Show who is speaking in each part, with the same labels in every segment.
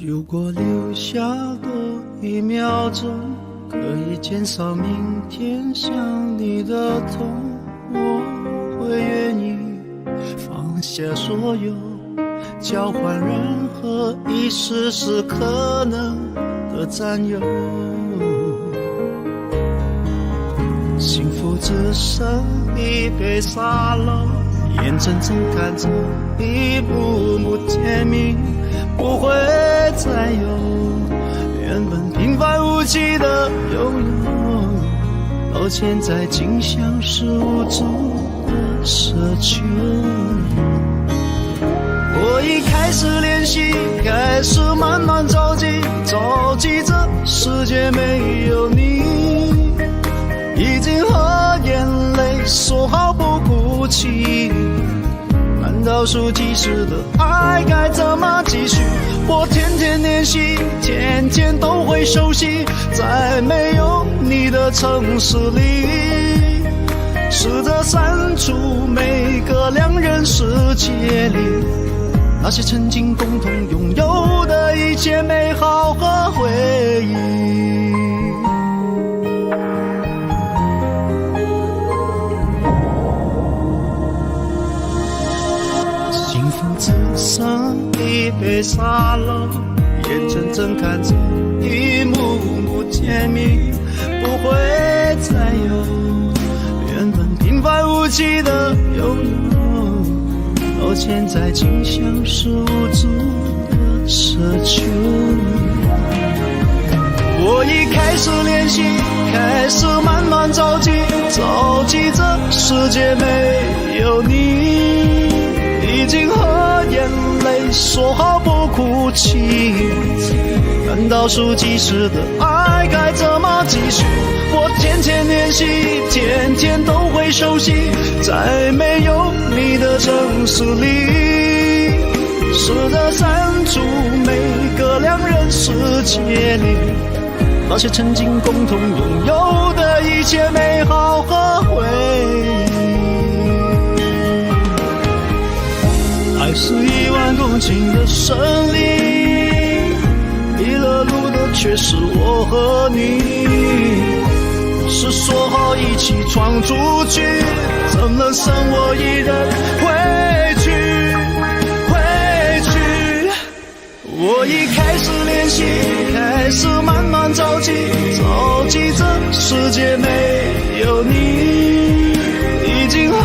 Speaker 1: 如果留下多一秒钟，可以减少明天想你的痛，我会愿意放下所有，交换任何一丝丝可能的占有。幸福只剩一杯沙漏，眼睁睁看着一幕幕甜蜜不会再有，原本平凡无奇的拥有，到现在竟像是无助的奢求。我已开始练习，开始慢慢着急，着急这世界没有你，已经和眼泪说好不哭泣，难道数计时的爱该怎么继续？我天天练习，天天都会熟悉，在没有你的城市里，试着删除每个两人世界里那些曾经共同拥有的一切美好和回忆。幸福只剩一杯沙漏，眼睁睁看着一幕幕甜蜜不会再有，原本平凡无奇的拥有，到现在竟像是无助的奢求。我已开始练习，开始慢慢着急，着急这世界没有你，已经和眼泪说好不哭泣，难道数计时的爱该怎么继续？我天天练习，天天都会熟悉，在没有你的城市里，试着删除每个两人世界里那些曾经共同拥有的一切美好和回忆。爱是10000公顷的森林，迷了路的却是我和你，是说好一起闯出去，怎能剩我一人回去？我已开始练习，开始慢慢着急，着急这世界没有你，已经和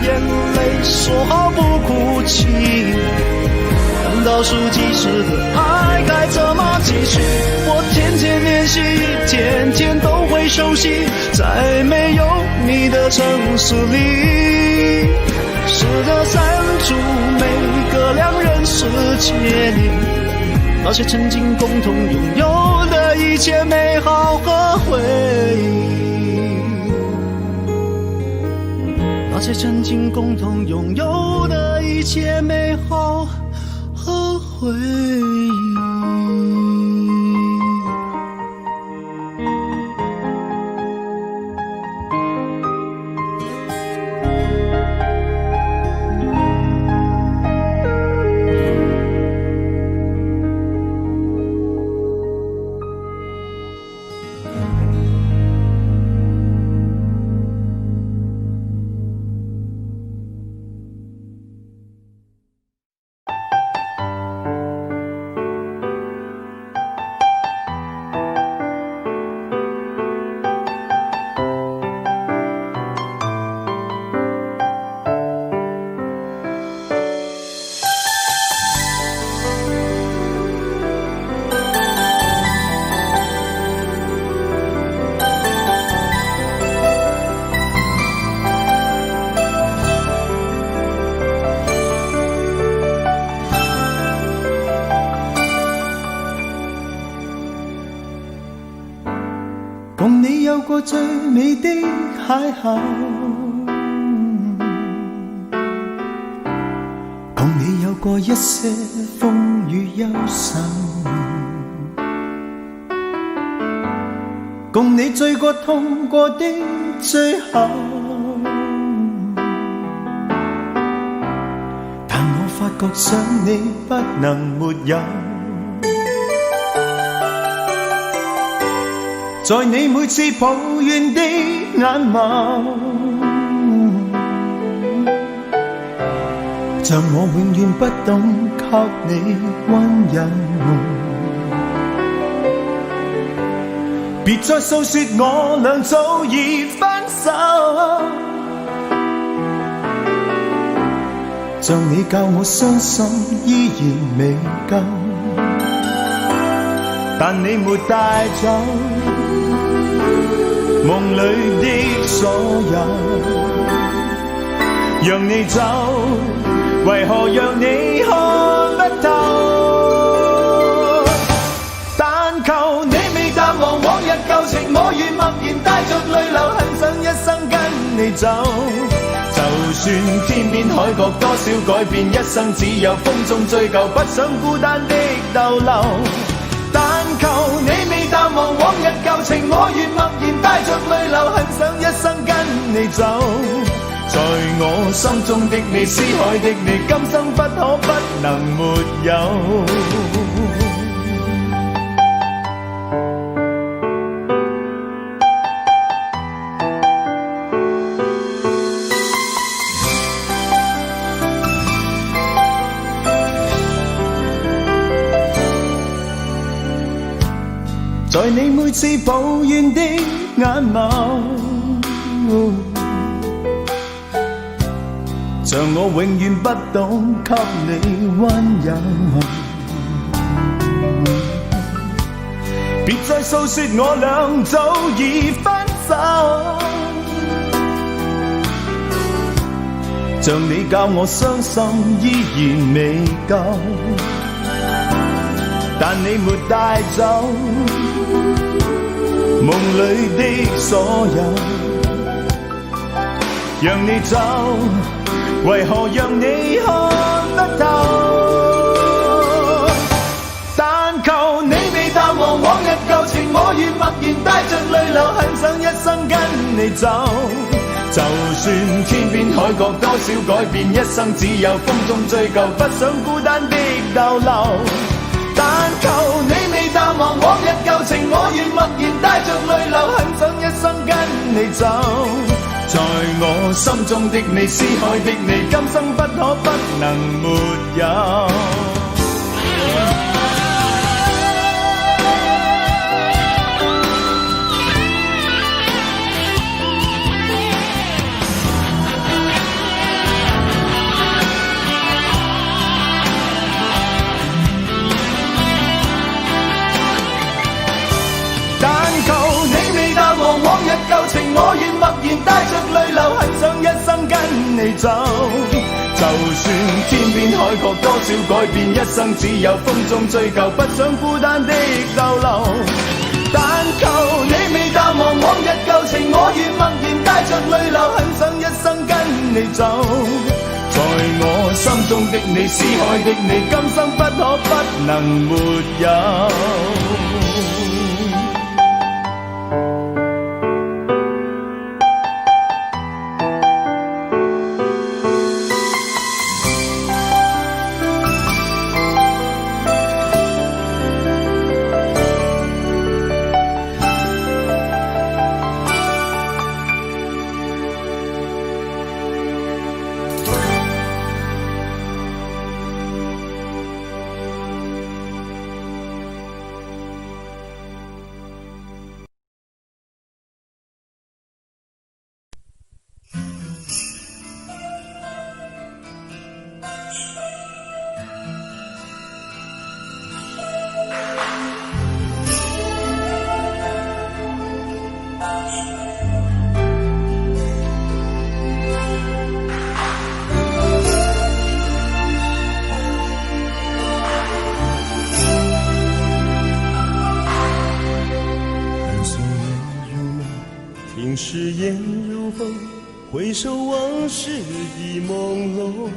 Speaker 1: 眼泪说好不哭泣，难道数计时的爱该怎么继续？我天天练习，天天都会熟悉，在没有你的城市里，试着删除每个两人世界里那些曾经共同拥有的一切美好和回忆，那些曾经共同拥有的一切美好和回忆。共你有過最美的邂逅，共你有過一些風雨憂愁，共你醉過痛過的最後，但我發覺想你不能沒有。在你每次抱怨的眼眸，像我永遠不懂給你溫柔。別再訴說我倆早已分手，像你教我傷心依然未夠，但你沒帶走夢裏的所有，讓你走，為何讓你看不透？但求你未淡忘往日舊情，我願默然帶着淚流，很想一生跟你走。就算天邊海角多少改變，一生只有風中追究，不想孤單的逗留。但求你未淡忘往日舊情，我願默然帶着淚流，很想一生跟你走。在我心中的你，思海的你，今生不可不能沒有。在你每次抱怨的眼眸，像我永遠不懂給你溫柔。別再訴說我倆早已分手，像你教我傷心依然未夠，但你沒帶走夢裏的所有，讓你走，為何讓你看不透？但求你未淡忘往日舊情，我願默然帶着淚流，很想一生跟你走。就算天邊海角多少改變，一生只有風中追究，不想孤單的逗留。但求你未淡忘往日舊情，我願默然帶着淚流，很想一生跟你走。在我心中的你，思海的你，今生不可不能沒有。往日舊情，我願默然帶着淚流，很想一生跟你走。就算天邊海角多少改變，一生只有風中追究，不想孤單的逗留。但求你未淡忘往日舊情，我願默然帶着淚流，很想一生跟你走。在我心中的你，思海的你，今生不可不能沒有。
Speaker 2: 誓言如风，回首往事已朦胧。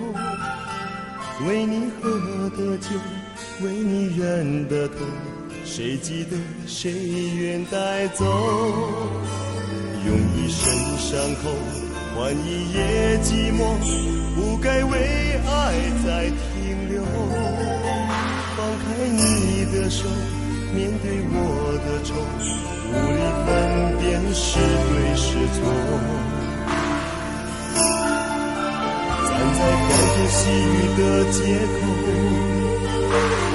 Speaker 2: 为你喝的酒，为你染的头，谁记得谁愿带走？用一生伤口换一夜寂寞，不该为爱再停留。放开你的手，面对我的愁，无力分辨是对是错。站在欢天喜雨的街头，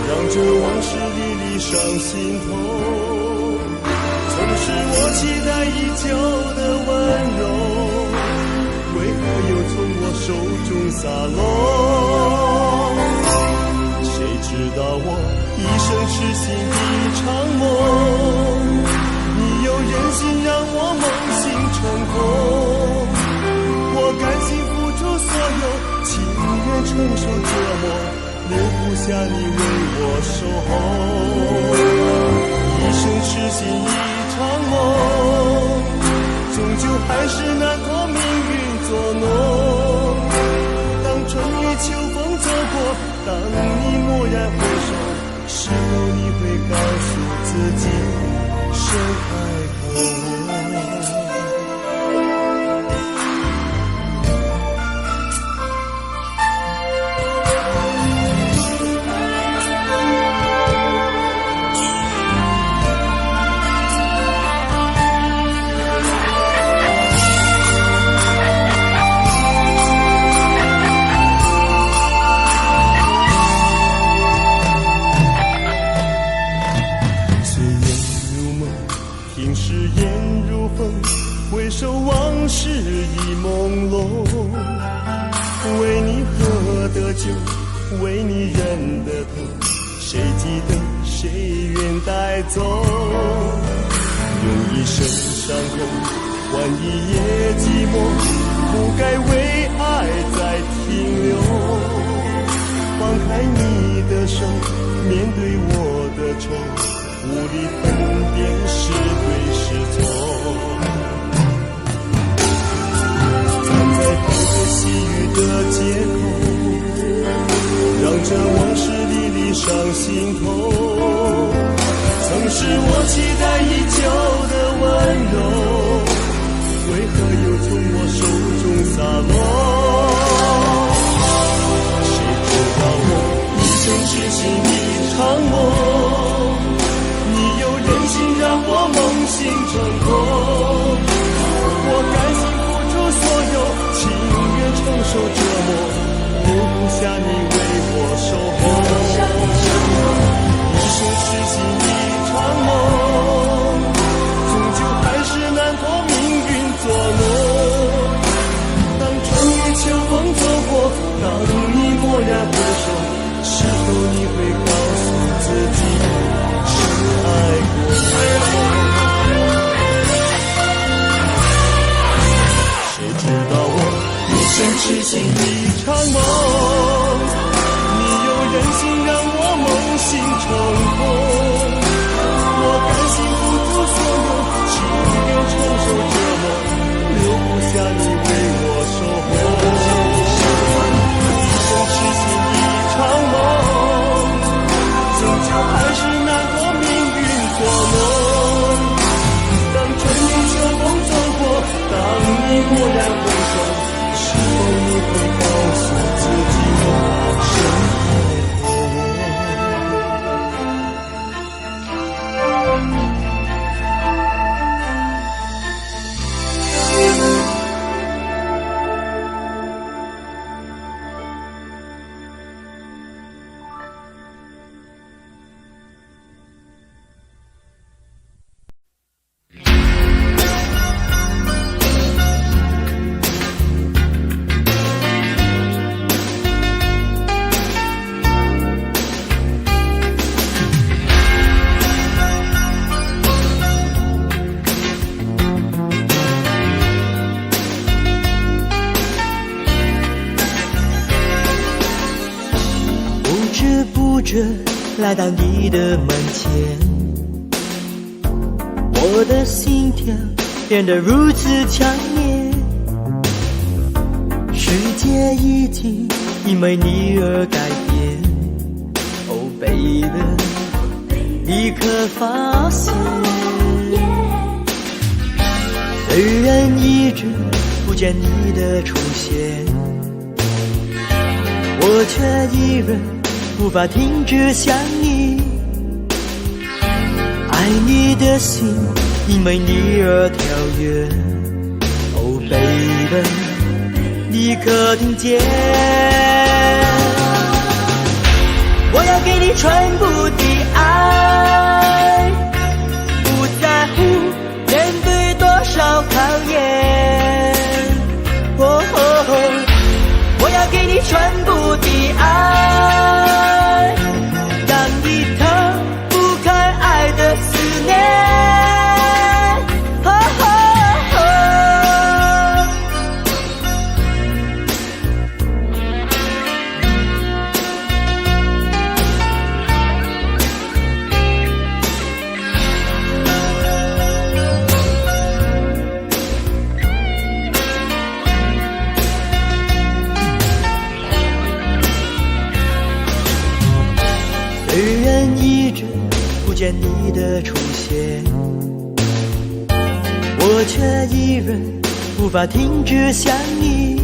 Speaker 2: 让这往事历历上心头。曾是我期待已久的温柔，为何又从我手中洒落？谁知道我一生痴心一场梦，你又忍心让我梦醒成空。我甘心付出所有，情愿承受折磨，留不下你为我守候。一生痴心一场梦，终究还是难脱命运作弄。当春雨秋风走过，当你蓦然回首，是否你会告诉自己深爱过我？回首往事已朦胧，为你喝的酒，为你忍的痛，谁记得谁愿带走？用一生伤口换一夜寂寞，不该为爱再停留。放开你的手，面对我的愁，无力分辨是对是错。细雨的街头，让这往事历历上心头。曾是我期待已久的温柔，为何又从我手中洒落？谁知道我一生痴心一场梦，你又忍心让我梦醒成空。我甘心付出所有，情愿承受折磨，留不下你为我守候。一生痴心一场梦，终究还是难脱命运作弄。当春雨秋风走过，当你蓦然回首，是否你会告诉自己深爱过我？谁知道我一生痴心一场梦，你又忍心让我梦醒成空。我甘心付出所有，情愿承受折磨，留不下你为我守候。一生痴心一场梦，终究还是难脱命运作弄。当春雨秋风走过，当你蓦然回首，是否你会告诉自己深爱过我？
Speaker 3: 来到你的门前，我的心跳变得如此强烈，世界已经因为你而改变。Oh baby， 你可发现，虽然一直不见你的出现，我却依然无法停止想你。爱你的心因为你而跳跃。Oh baby， 你可听见？我要给你全部的爱，不在乎面对多少考验。我要给你全部的爱，让你逃不开爱的思念。虽然一直不见你的出现，我却依然无法停止想你。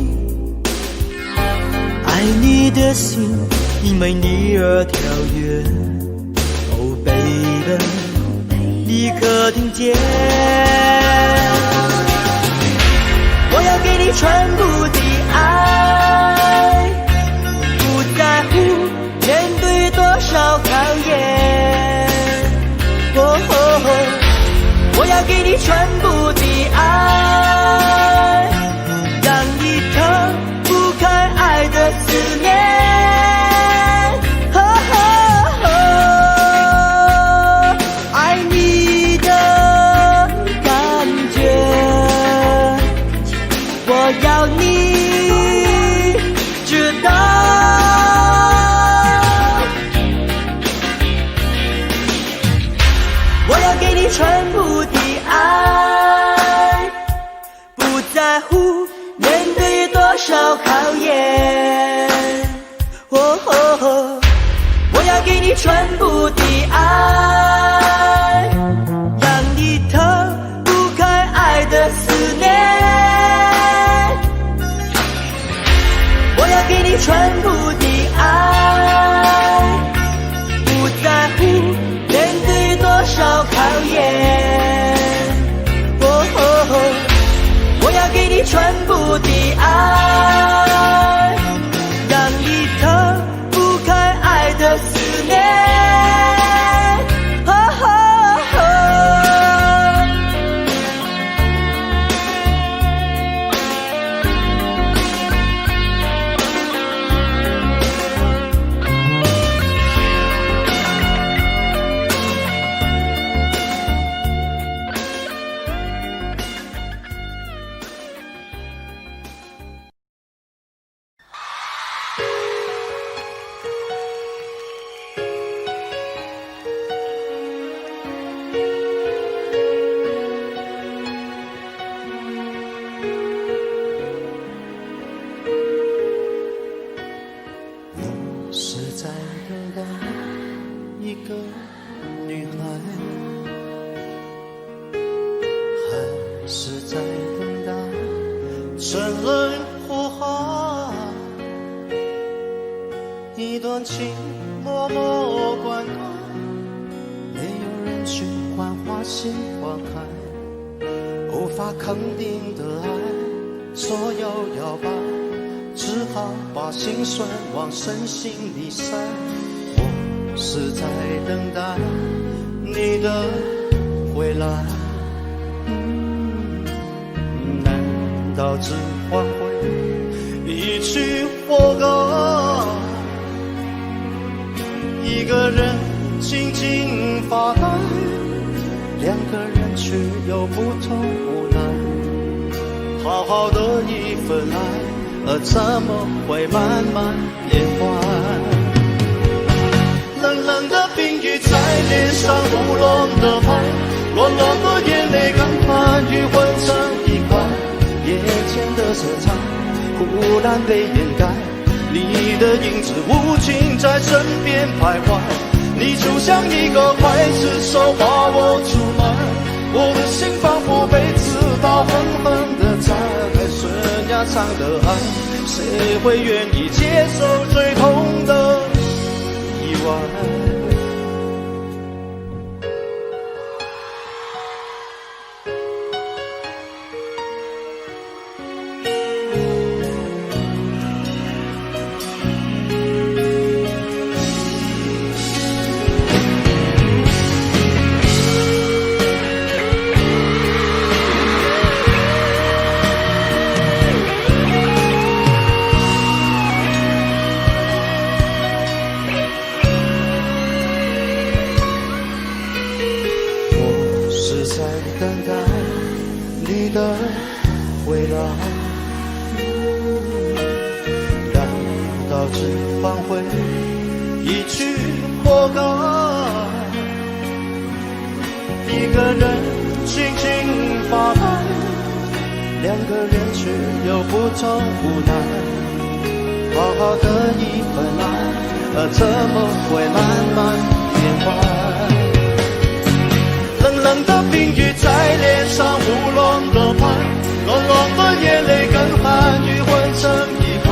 Speaker 3: 爱你的心因为你而跳跃。Oh baby， 你可听见？我要给你全部的爱，不在乎面对多少考验。我要给你全部的爱，让你逃不开爱的思念。爱你的感觉，我要你知道。我要给你全部的爱，不在乎面对多少考验。我要给你全部的爱，让你逃不开爱的思念。我要给你全部的爱，不在乎面对多少考验。我要给你全部的爱，让你逃不开爱的思念。
Speaker 2: 生人呼喊，一段情默默灌溉，没有人去管花谢花开，无法肯定的爱左右摇摆，只好把心酸往深心里塞。我是在等待你的回来，难道只换回一句活该？一个人静静发呆，两个人却有不同无奈。好好的一份爱，怎么会慢慢变坏？冷冷的冰雨在脸上胡乱的拍，乱乱的眼泪跟寒雨混成一块，眼前的色彩忽然被掩盖，你的影子无情在身边徘徊，你就像一个刽子手把我出卖，我的心仿佛被刺刀狠狠地扎开，悬崖上的爱，谁会愿意接受最痛的意外？
Speaker 1: 只换回一句活该。一个人静静发呆，两个人却又不同无奈。好好的一份爱，怎么会慢慢变坏？冷冷的冰雨在脸上胡乱的拍，暖暖的眼泪跟寒雨混成一块，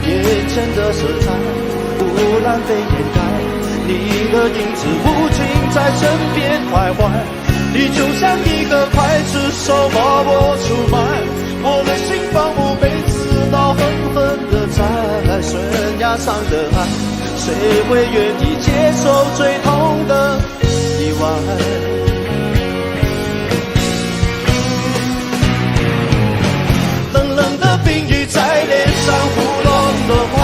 Speaker 1: 眼前的色彩忽然被掩盖，你的影子无情在身边徘徊，你就像一个刽子手把我出卖，我的心仿佛被刺刀狠狠地在悬崖上的爱，谁会愿意接受最痛的意外？冷冷的冰雨在脸上胡乱的拍，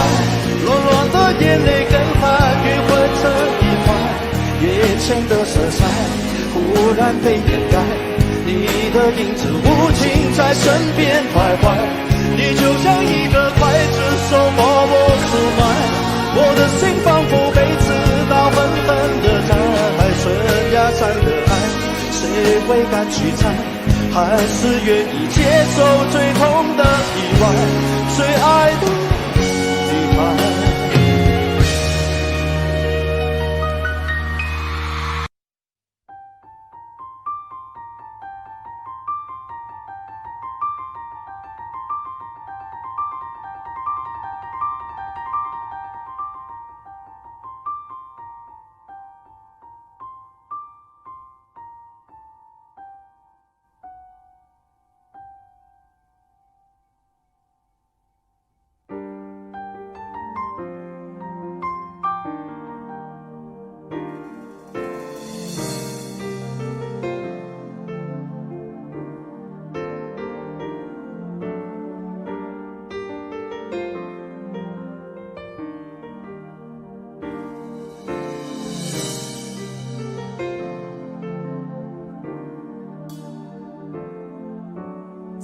Speaker 1: 暖暖的眼泪跟寒雨混成一块，眼前的色彩忽然被掩盖，你的影子无情在身边徘徊，你就像一个刽子手把我出卖，我的心仿佛被刺刀狠狠地在悬崖上的爱，谁会敢去猜？还是愿意接受最痛的意外，最爱的离开。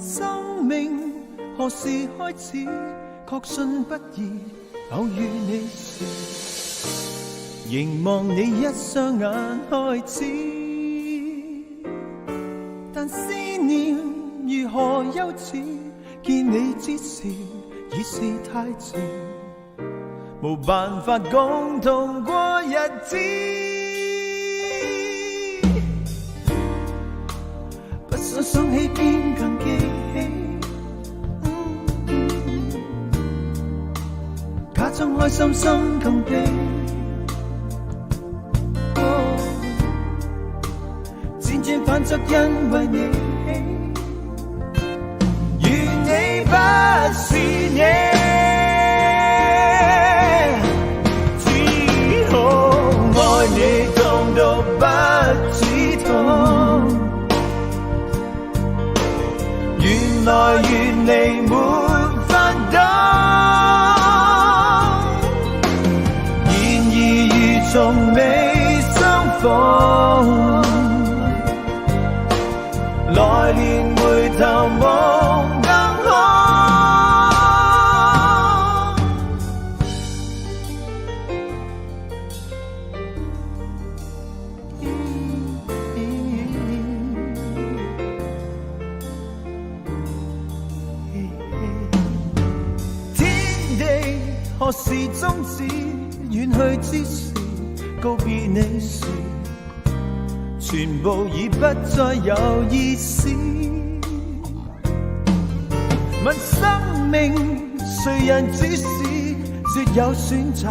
Speaker 3: 生命何時開始？確信不易偶遇你時，凝望你一雙眼開始，但思念如何休止？見你之時已是太遲，無辦法共同過日子。不想想起便更記起，假裝開心心更悲。輾轉反側因為你，如你不是你，只好愛你痛到不止痛。原來原離沒法懂，然而如從未相逢，來年回頭望更好。天地何時終止？遠去之時，告別你時，全部已不再有意思。問生命誰人指示？說有選擇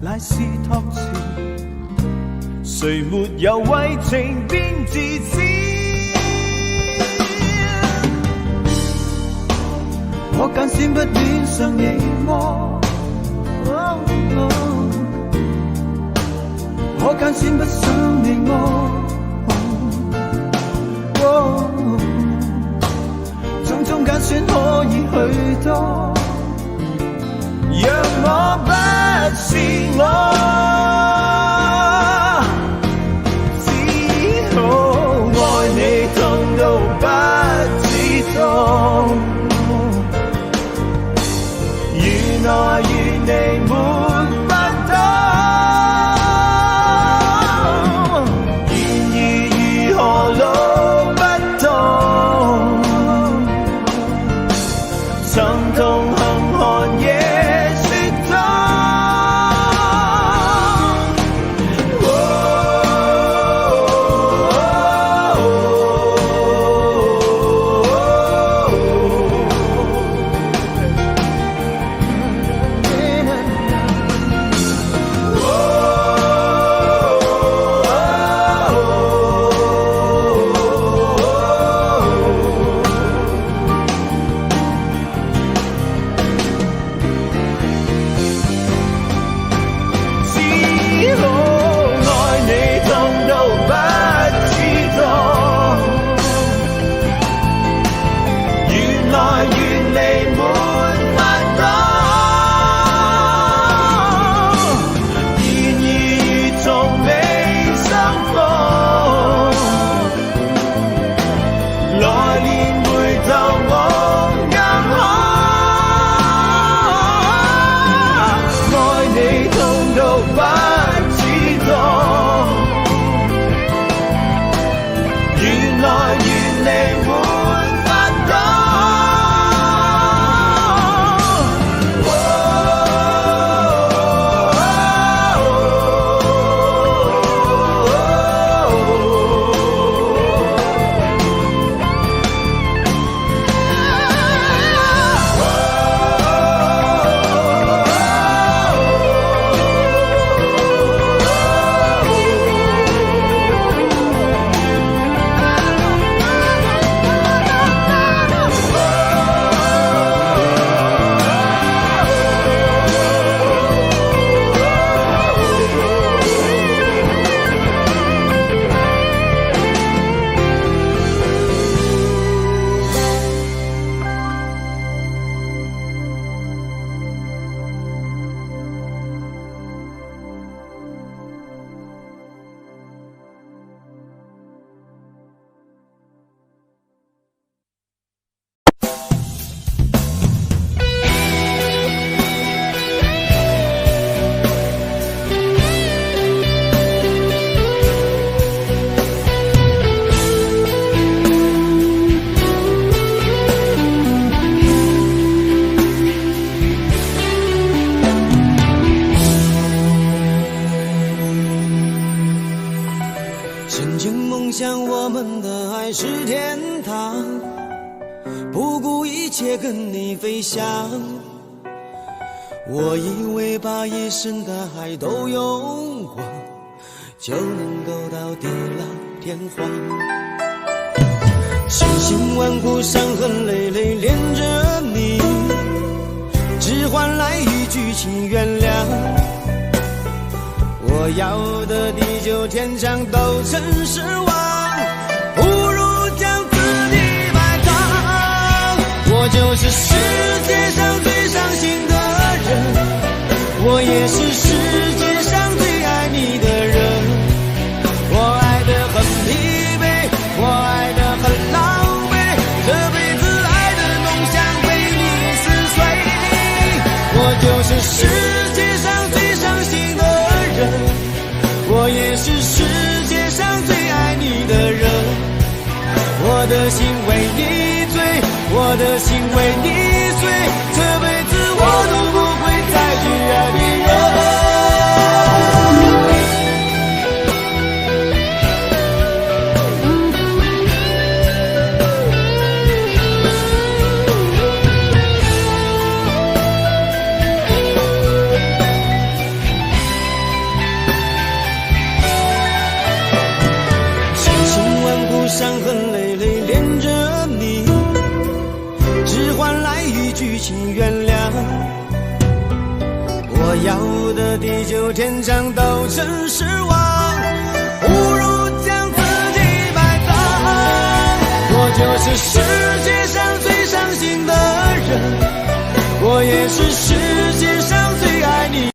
Speaker 3: 乃是託詞，誰沒有為情變自私？我揀選不戀上你麼？我揀選不想你麼？種種揀選可以許多，讓我不是我，只好愛你痛到不止痛。原來來與你沒法擋。然而如何路不同，曾同行寒夜雪冬。
Speaker 2: 跟你飞翔，我以为把一生的爱都用光，就能够到地老天荒。千辛万苦，伤痕累累连着你，只换来一句请原谅。我要的地久天长都成失望，不如将自己埋葬。我就是世界上最伤心的人，我也是世界上最爱你的人。我爱得很疲惫，我爱得很狼狈，这辈子爱的梦想被你撕碎。我就是世界上最伤心的人，我也是世界上最爱你的人。我的心为你醉，我的心为你醉，这辈子我都不会再去爱别人。千辛万苦，伤痕累累连着你，只换来一句请原谅。我要的地久天长都成失望，不如将自己埋葬。我就是世界上最伤心的人，我也是世界上最爱你。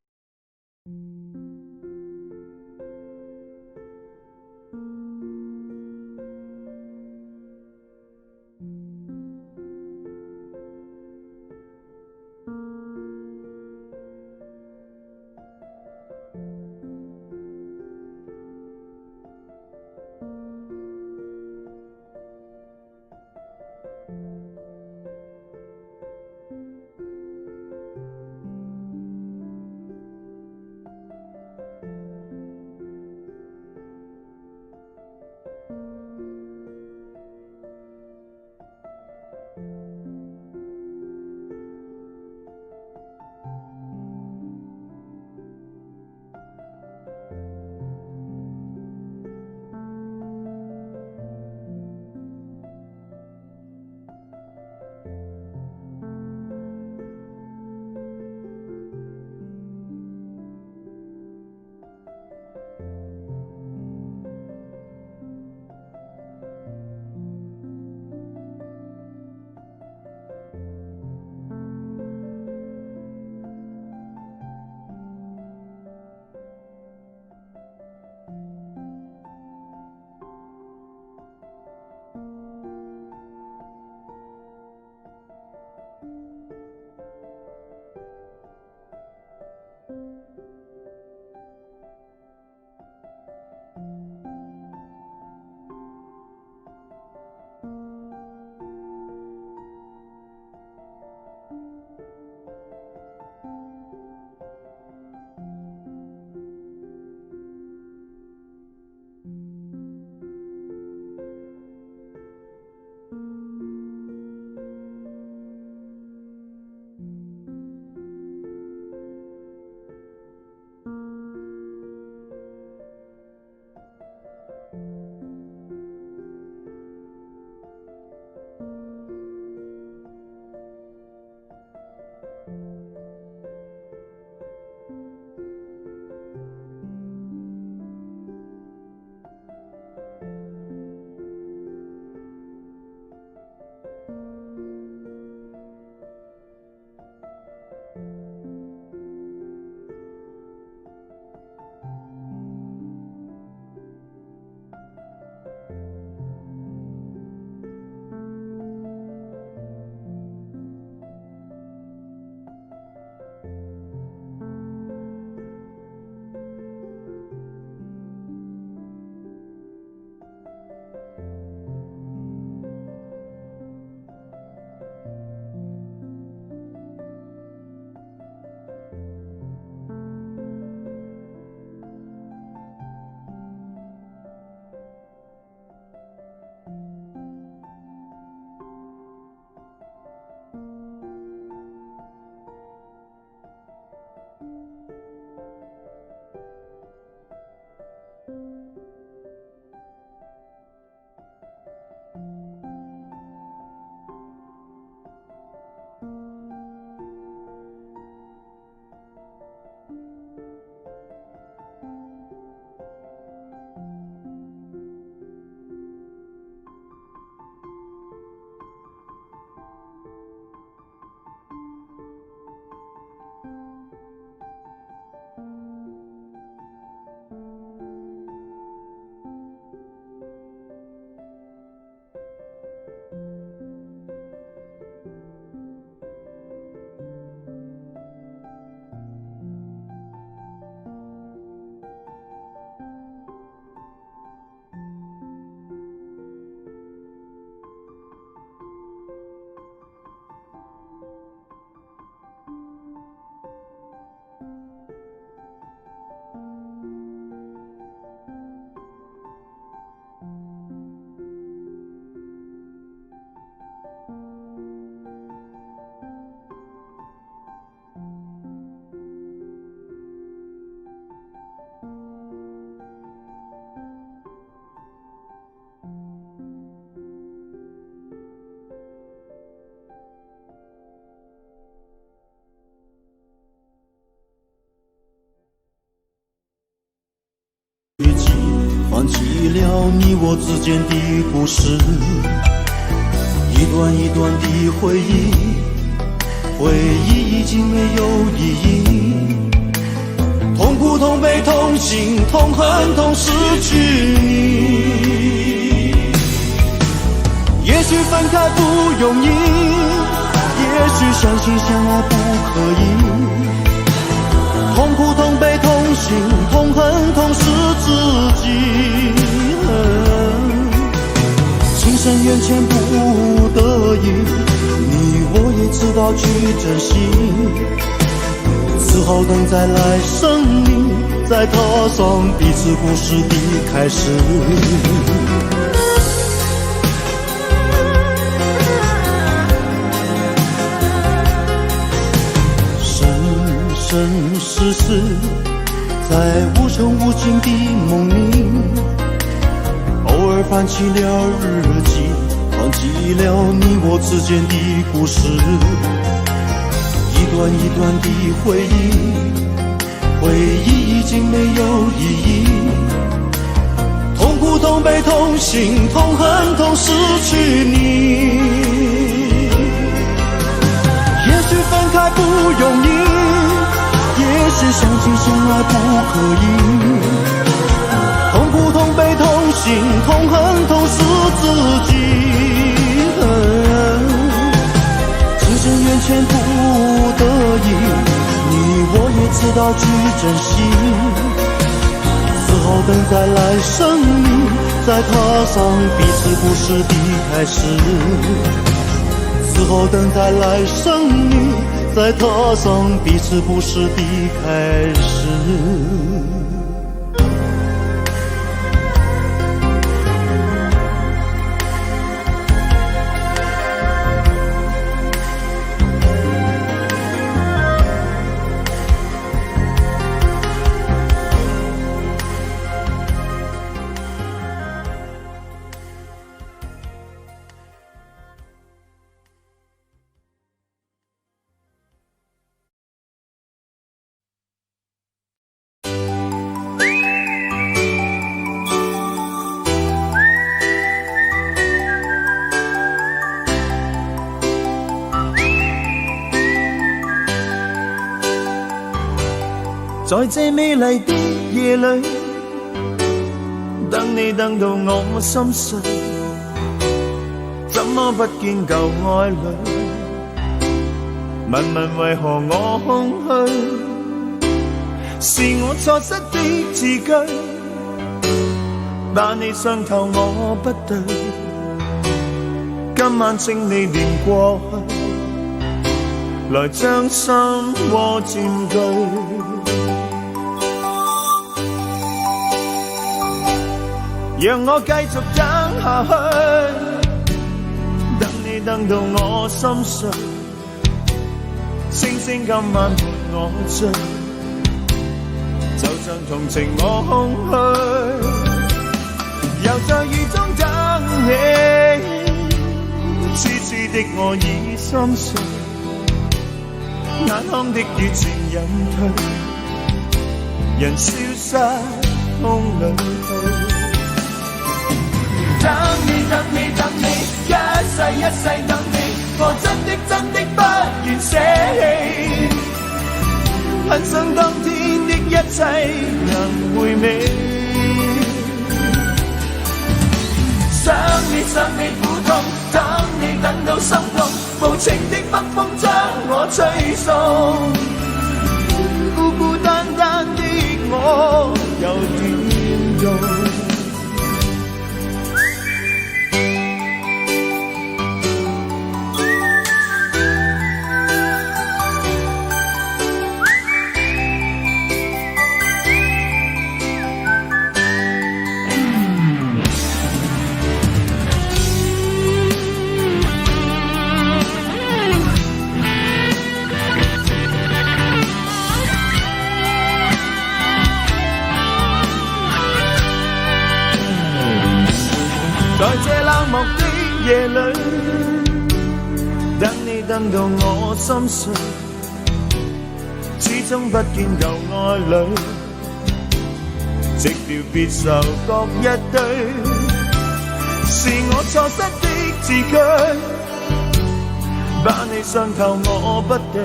Speaker 2: 放弃了你我之间的故事，一段一段的回忆，回忆已经没有意义。痛苦、痛悲、痛心、痛恨、痛失去你。也许分开不容易，也许相信相爱不可以。痛苦、痛悲、痛心、痛恨、痛失自己。情深缘浅不得已，你我也知道去珍惜。此后等再来生命，再踏上彼此故事的开始。生生世世，在无穷无尽的梦里，偶尔翻起了日记，放弃了你我之间的故事。一段一段的回忆，回忆已经没有意义。痛苦、痛悲、痛心、痛恨、痛失去你。也许分开不容易，也许相亲相爱不可以。痛苦、痛悲、痛心、痛恨、痛失自己。情深缘浅不得已，你我也知道去珍惜。此后等再来生命，再踏上彼此故事的开始。此后等再来生命，再踏上彼此故事的开始。
Speaker 3: 在这美丽的夜里，等你等到我心碎，怎么不见旧爱侣？问问为何我空虚？是我错失的字句，把你伤透我不对。今晚请你念过去，来将心窝佔據。讓我繼續等下去，等你等到我心碎，星星今晚陪我醉，就像同情我空虛，又在雨中等你，痴痴的我已心碎，眼眶的雨漸隱退，人消失風裏去。等你等你等你，一世一世等你，我真的真的不願捨棄，很想當天的一切能回味。想你想你苦痛，等你等到心痛，無情的北風將我吹送，孤孤單單的我有點用。在這冷漠的夜裏，等你等到我心碎，始終不見舊愛侶，寂寥別愁各一堆，是我錯失的字句，把你傷透我不對。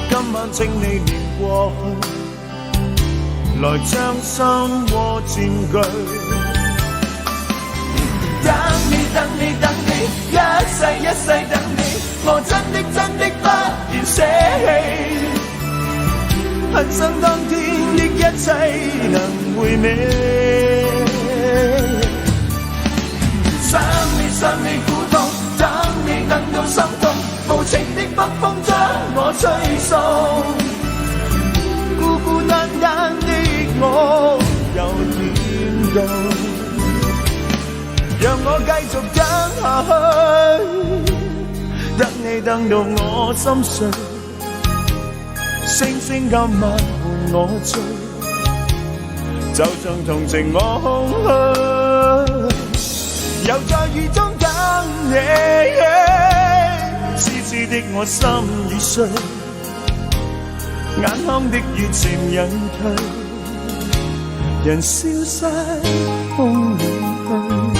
Speaker 3: 今晚請你念過去，來將心窩佔據。等你等你等你，一世一世等你，我真的真的不願捨棄。很想當天的一切能回味，想你苦痛，等你等到心痛，無情的北風將我吹送，孤孤單單的我又點到，讓我繼續等下去，等你等到我心碎，星星今晚伴我醉，就像同情我空虛，又在雨中等你，痴痴的我心已碎，眼眶的熱漸隱退，人消失風裏去。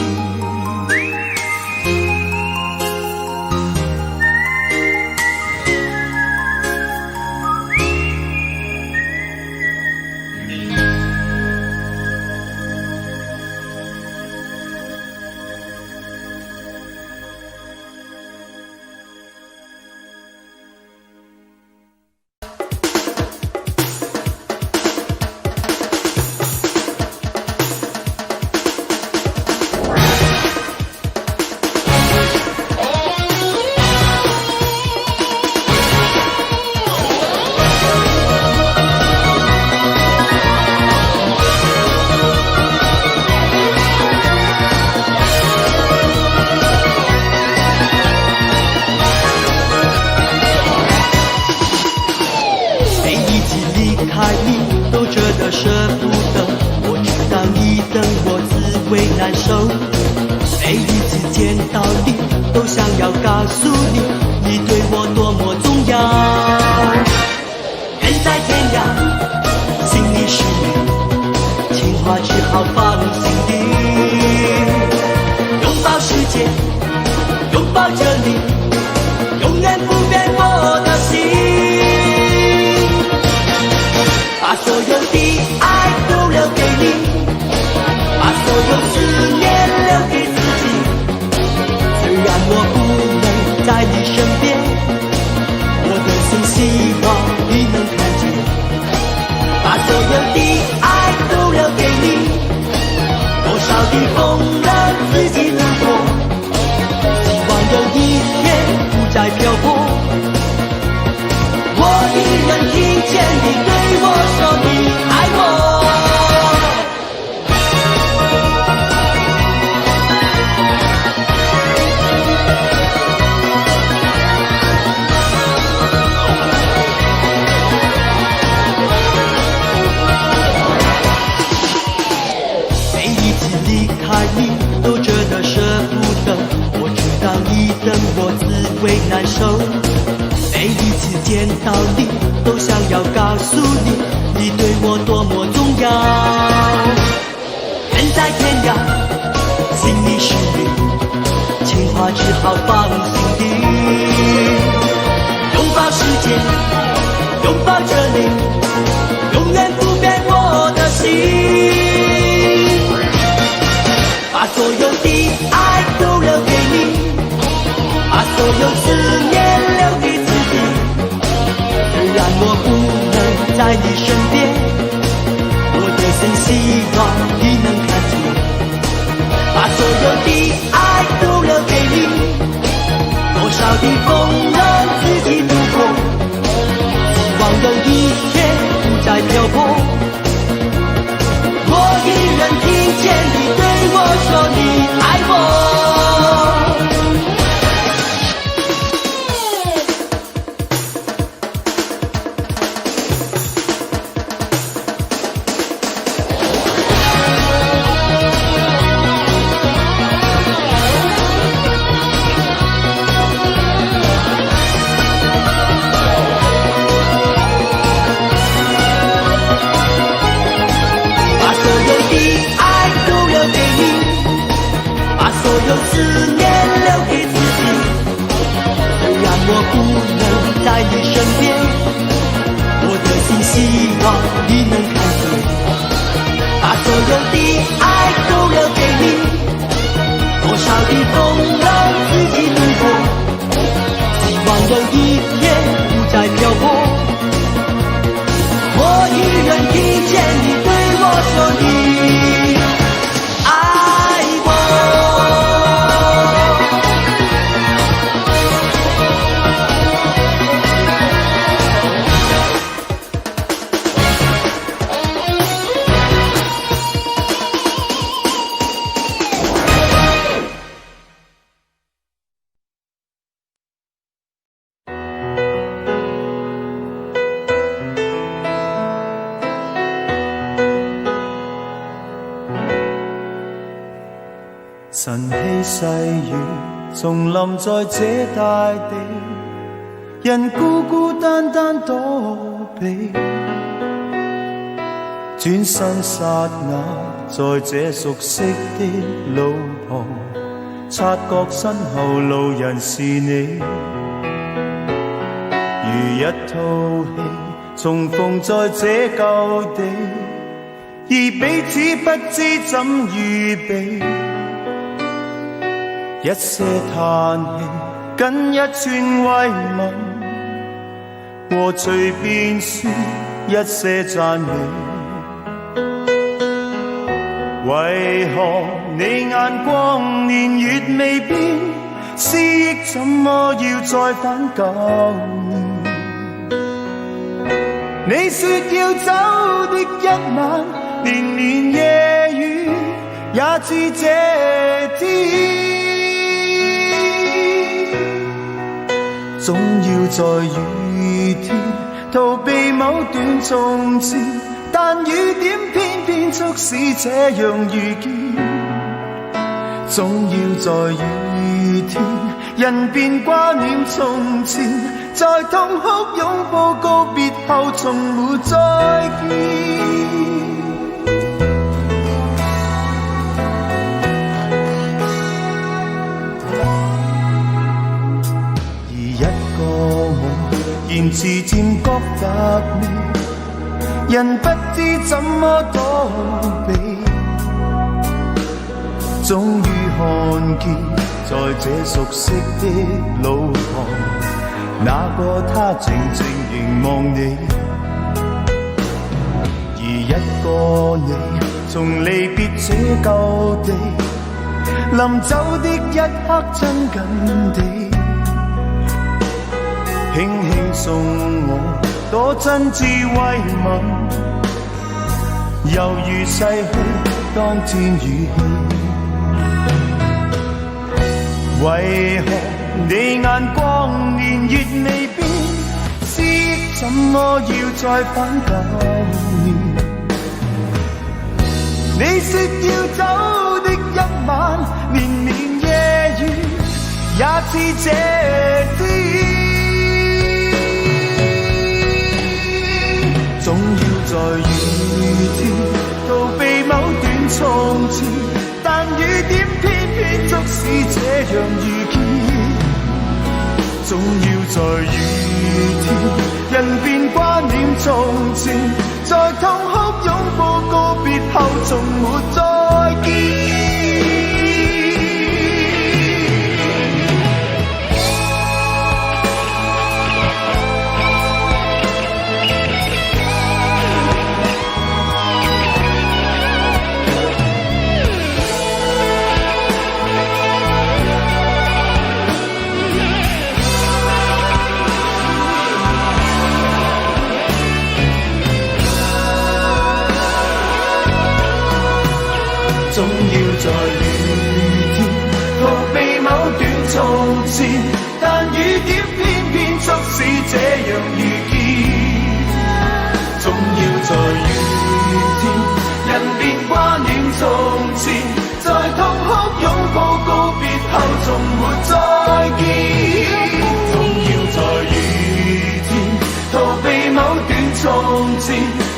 Speaker 4: 思念留给自己。虽然我不能在你身边，我的心希望你能看见，把所有的爱都留给你，多少的风浪自己度过，希望有一天不再漂泊。我依然听见你对我说你爱我。
Speaker 3: 晨曦细雨重临在这大地，人孤孤单单躲避，转身刹那，在这熟悉的路旁，察觉身后路人是你，如一套戏重逢在这旧地，而彼此不知怎预备。一些叹气，跟一串慰問，和隨便說一些讚美。為何你眼光年月未變，思憶怎麼要再返舊年？你說要走的一晚，連綿夜雨也似這天。總要在雨天逃避某段從前，但雨點偏偏促使這樣遇見。總要在雨天，人便掛念從前，在痛哭擁抱告別後從沒再見。言辭漸覺乏味，人不知怎麼躲避，終於看見在這熟悉的路旁，那個他靜靜凝望你，而一個你從離別這舊地，臨走的一刻親近地，輕輕送我多真摯慰問，猶如逝去當天語氣。為何你眼光年月未變，思憶怎麼要再返舊年？你說要走的一晚，連綿夜雨也似這天。總要在雨天逃避某段從前，但雨點偏偏促使這樣遇見。總要在雨天，人便掛念從前，在痛哭擁抱告別後從沒再見。總要在雨天逃避某段從前，但雨點偏偏促使這樣遇見。總要在雨天，人便掛念從前，在痛哭擁抱告別後從沒再見。總要在雨天逃避某段從前，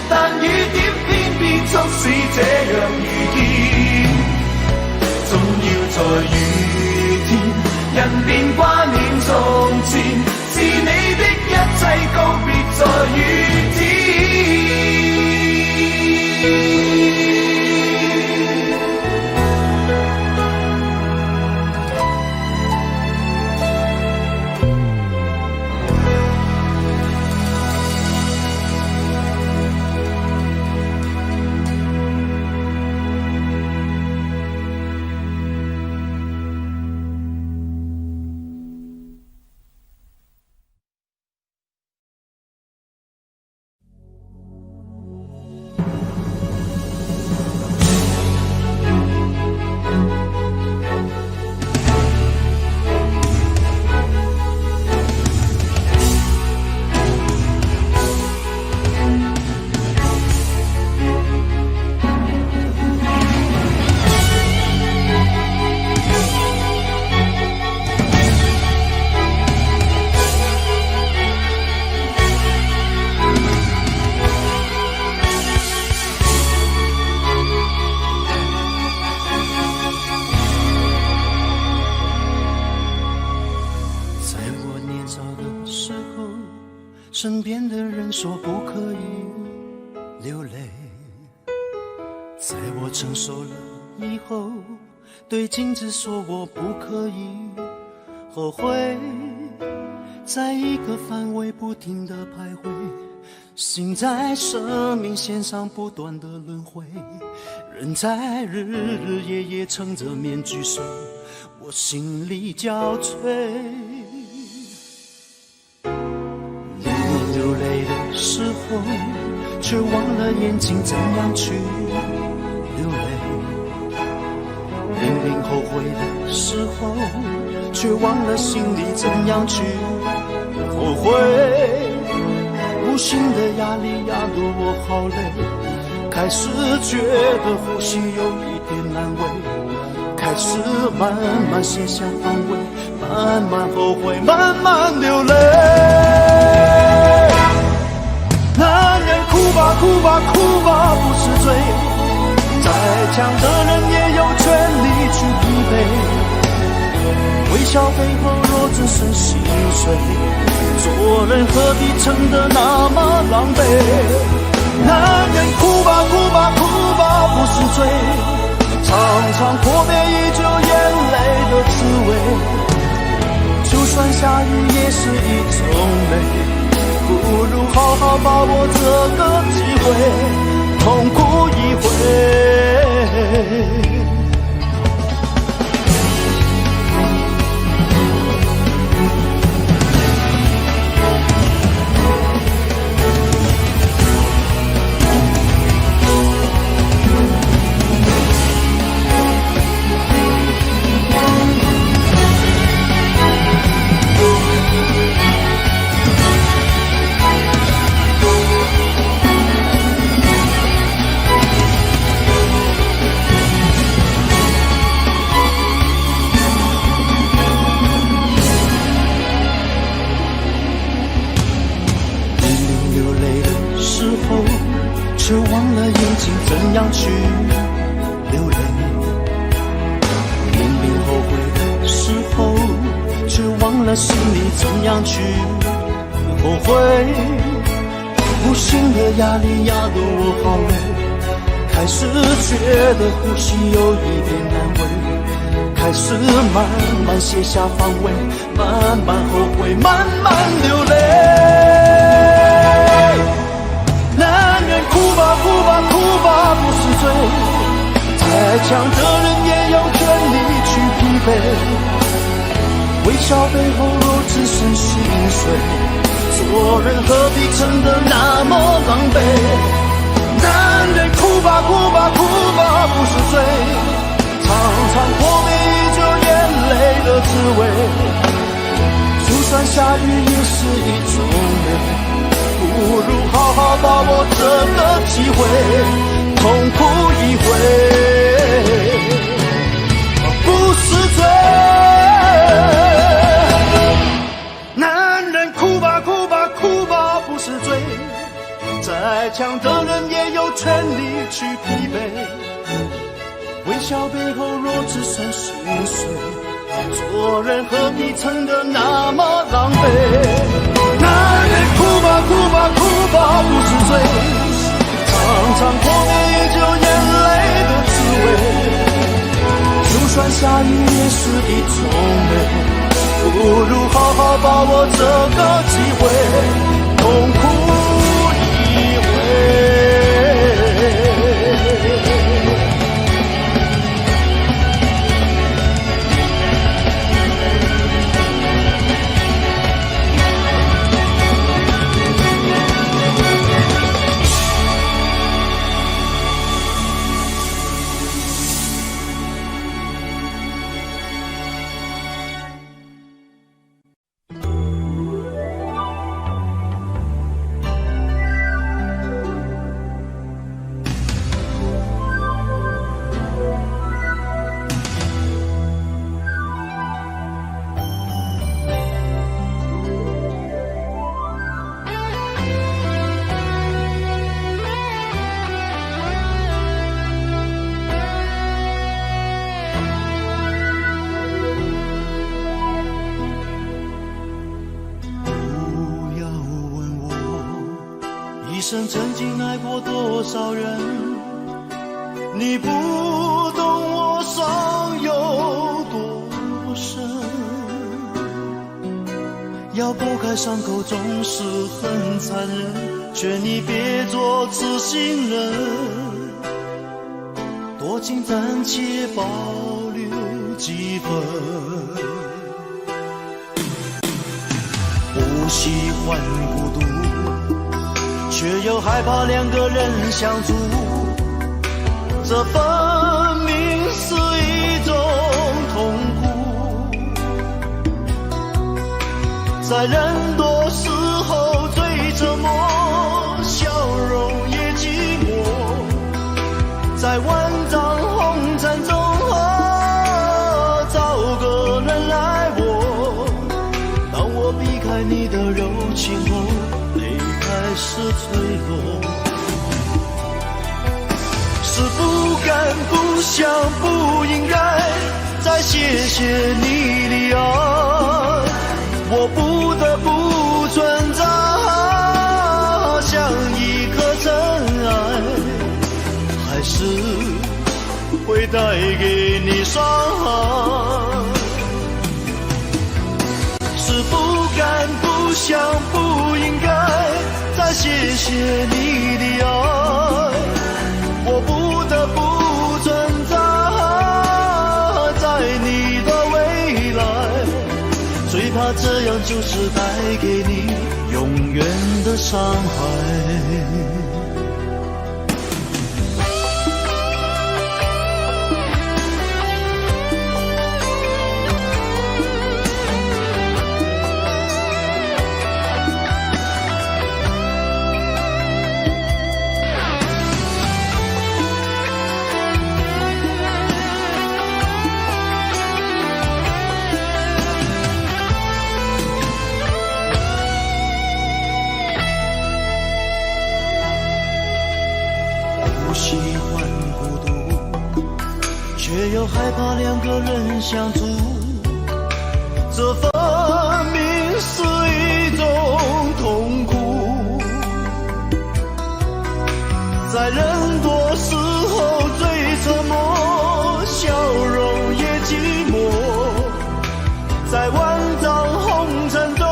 Speaker 3: 但雨點偏偏促使這樣遇見。總要在雨天，人便掛念從前，是你的一切告別在雨天。
Speaker 1: 身边的人说不可以流泪，在我成熟了以后，对镜子说我不可以后悔，在一个范围不停地徘徊，心在生命线上不断的轮回，人在日日夜夜撑着面具睡，我心里交瘁。流泪的时候，却忘了眼睛怎样去流泪；明明后悔的时候，却忘了心里怎样去后悔。无形的压力压得我好累，开始觉得呼吸有一点难为，开始慢慢卸下防卫，慢慢后悔，慢慢流泪。男人哭吧哭吧哭吧不是罪，再强的人也有权利去疲惫，微笑背后若只剩心碎，做人何必撑得那么狼狈。男人哭吧哭吧哭吧不是罪，常常阔别依旧眼泪的滋味，就算下雨也是一种美，不如好好把握这个机会，痛哭一回。却忘了眼睛怎样去流泪，明明后悔的时候，却忘了心里怎样去后悔。无形的压力压得我好累，开始觉得呼吸有一点难为，开始慢慢卸下防卫，慢慢后悔，慢慢流泪。男人哭吧哭吧哭吧不是罪，再强的人也有权利去疲惫，微笑背后若只剩心碎，做人何必撑得那么狼狈。男人哭吧哭吧哭吧不是罪，常常破灭依旧眼泪的滋味，就算下雨也是一种美，不如好好把握这个机会，痛哭一回，不是罪。男人哭吧哭吧哭吧不是罪，再强的人也有权利去疲惫，
Speaker 3: 微笑背后若只剩心碎，做人何必撑得那么狼狈？男人哭吧哭吧哭吧不是罪，常常破灭也就眼泪的滋味。就算下雨也是一种美，不如好好把握这个机会，痛哭一回。一生曾经爱过多少人，你不懂我伤有多深。要剥开伤口总是很残忍，劝你别做痴心人，多情暂且保留几分。不喜欢孤独，却又害怕两个人相处，这分明是一种痛苦。在人多时候最沉默，笑容也寂寞。在万丈红尘中，找个人来握。当我避开你的柔情后，开始脆弱，是不敢不想不应该再谢谢你的爱，我不得不存在，像一颗尘埃，还是会带给你伤害，是不敢不想不应该再谢谢你的爱，我不得不存在，在你的未来，最怕这样就是带给你永远的伤害。喜欢孤独，却又害怕两个人相处，这分明是一种痛苦。在人多时候最沉默，笑容也寂寞。在万丈红尘中，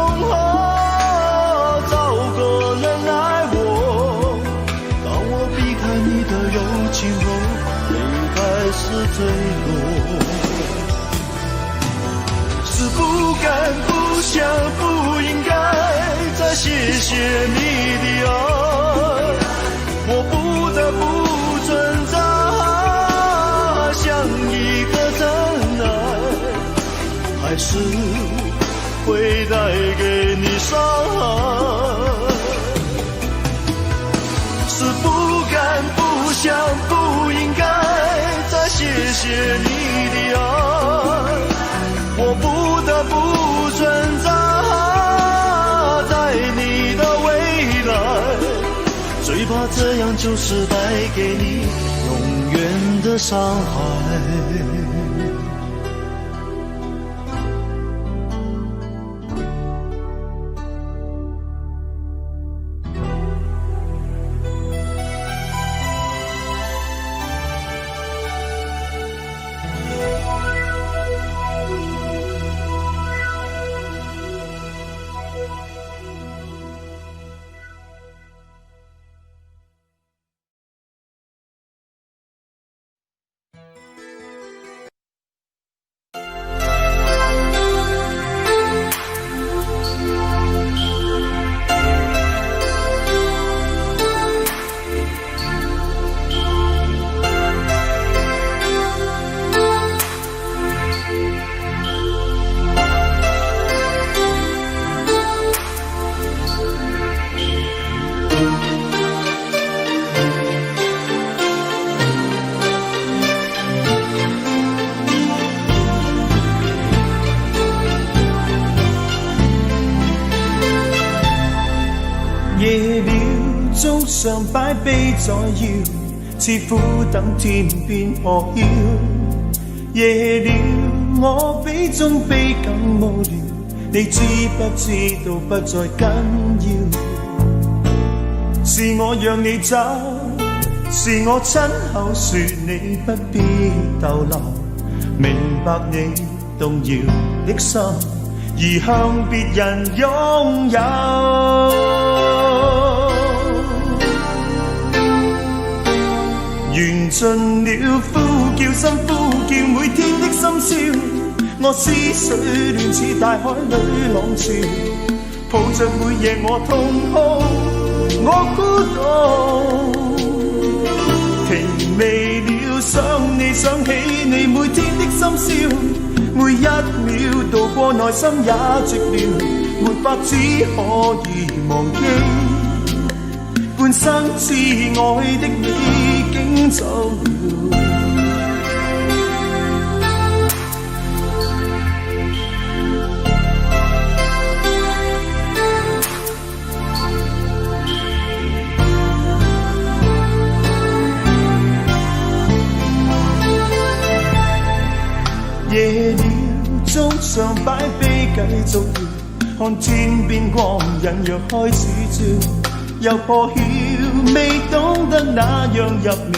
Speaker 3: 找个人来握。当我避开你的柔情后，泪开始坠落，是不敢不想不应该再谢谢你的爱，我不得不存在，像一颗尘埃，还是会带给你伤害，是不敢不想不应该再谢谢你的爱，我不得不存在，在你的未来，最
Speaker 1: 只怕这样就是带给你永远的伤害。
Speaker 3: 夜了，早上擺杯在搖，似苦等天邊破曉。夜了，我比中悲更無聊，你知不知道不再緊要？是我讓你走，是我親口說你不必逗留，明白你動搖的心，而向別人擁有。緣盡了，呼叫心呼叫每天的深宵，我思緒亂似大海裏浪潮，抱着每夜我痛哭，我孤獨。停未了，想你想起你每天的深宵，每一秒度過內心也寂寥，沒法只可以忘記。半生至愛的你竟走了，夜了，早上擺杯繼續搖，看天邊光隱約開始照。又破曉，未懂得那樣入眠，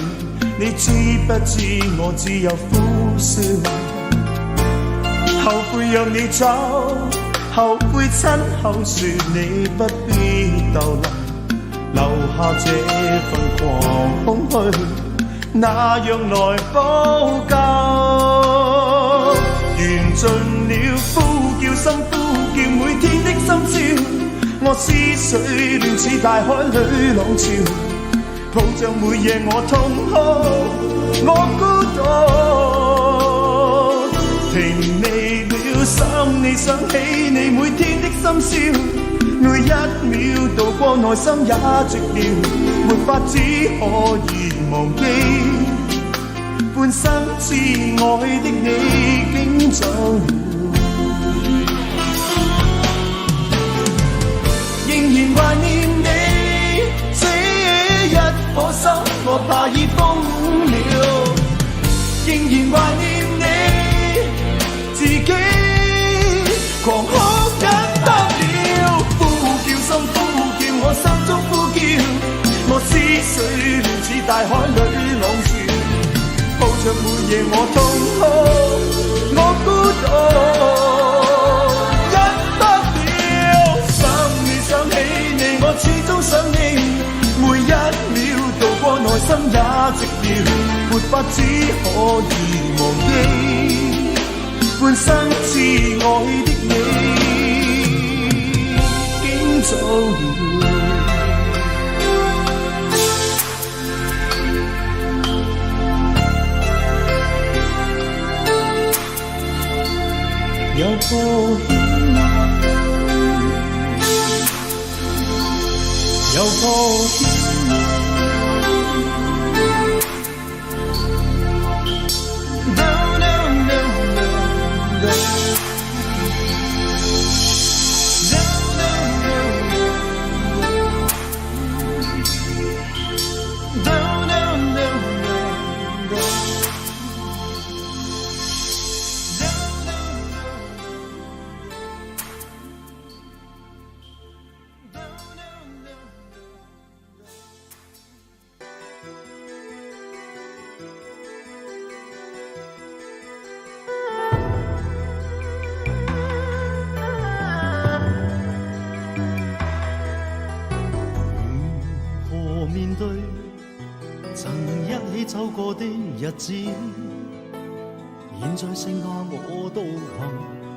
Speaker 3: 你知不知我只有苦笑。後悔讓你走，後悔親口說你不必逗留，留下這份狂空虛，那樣來補救？緣盡了，呼叫心呼叫每天的深宵，我思緒亂似大海裏浪潮，抱着每夜我痛哭，我孤獨。停未了，想你想起你每天的深宵，每一秒度過內心也寂寥，沒法只可以忘記。半生至愛的你竟走了，仍然懷念你這一顆心，我怕已瘋了。仍然懷念你，自己狂哭忍得了。呼叫心呼叫我心中呼叫，我思緒亂似大海裏浪潮，抱着每夜我痛哭，我孤獨。我始終想你，每一秒度過內心也寂寥，沒法只可以忘記。半生至愛的你竟走了，又破曉。又破曉，
Speaker 1: 面對曾一起走過的日子，現在剩下我獨行，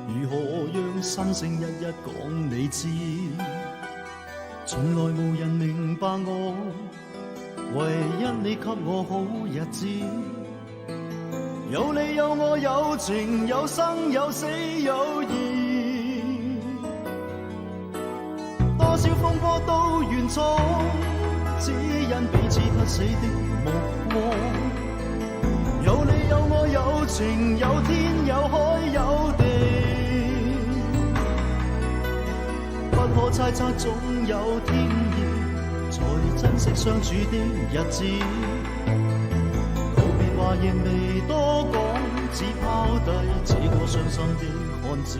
Speaker 1: 如何讓心聲一一講你知？從來無人明白我，唯一你給我好日子。有你有我有情有生有死有義，多少風波都願闖，只因彼此不死的目光。有你有我有情有天有海有地，不可猜測總有天意，才珍惜相處的日子。告別話亦未多講，只拋低這個傷心的漢子。